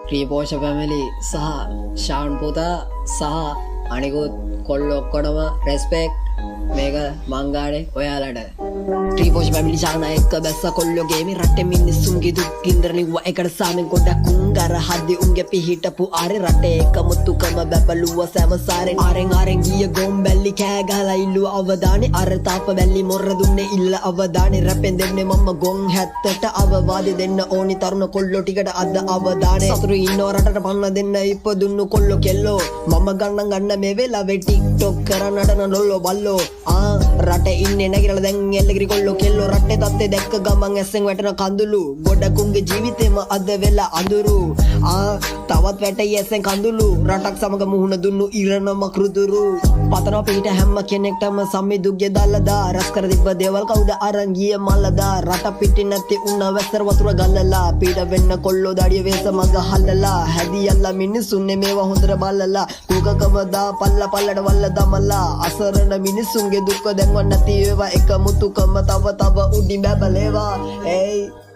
ක්‍රීපෝෂ family සහ ශාන් පුතා සහ අනිකුත් කොල්ල ඔක්කොටම රෙස්පෙක්ට් මේක මංගාඩේ ඔයාලට ත්‍රීපෝෂ පැමිලි ශාන එක්ක බැස්ස කොල්ලොගේම රටේ මිනිස්සුන්ගේ දුක් ගින්දරනිව එකට සාමෙන් ගොඩක් උංගර හදි උන්ගේ පිහිටපු ආරේ රටේ එක මුතුකම බබලුව සෑමසාරේ ආරෙන් ගිය ගොම්බැල්ලි කෑ ගහලා ඉල්ලුව අවදානේ අර තාප බැල්ලි මොර දුන්නේ ඉල්ල අවදානේ රැපෙන් දෙන්නේ මම ගොන් 70ට අවවාදෙ දෙන්න ඕනි තරුණ කොල්ලෝ ටිකට අද අවදානේ සතුරු ඉන්නව රටට පන්න දෙන්න ඉපදුන්නු කොල්ලෝ කෙල්ලෝ මම ගන්න මේ වෙලාවේ ටික්ටොක් කරන නඩන ලොල්ලෝ බල්ලෝ රටේ ඉන්නේ නැගිරලා දැන් එල්ලගිරි කොල්ලෝ කෙල්ලෝ රටේ තත්ත්වය දැක්ක ගමන් ඇස්සෙන් වැටෙන කඳුළු ගොඩකුන්ගේ ජීවිතේම අද වෙලා අඳුරු තවත් වැටයි ඇස්සෙන් කඳුළු රටක් සමග මුහුණ දුන්නු ඉරණම කෘදුරු පතනවා පිට හැම කෙනෙක්ටම සම්මිදුගේ දාලදා රස් කර තිබ්බ දේවල් කවුද අරන් ගිය මල්ලදා රට පිටි නැති උන්න වැස්සර වතුර ගල්ලලා පීඩ වෙන්න කොල්ලෝ දාඩිය වේස මග හල්ලලා හැදියල්ලා මිනිසුන්නේ මේවා හොඳට බල්ලලා කුකකම දා පල්ලට වල්ල දමලා අසරණ මිනිසුන්ගේ දුක දැන්ව නැති ඒවා එක මුතුකම තව උඩින් බබලේවා hey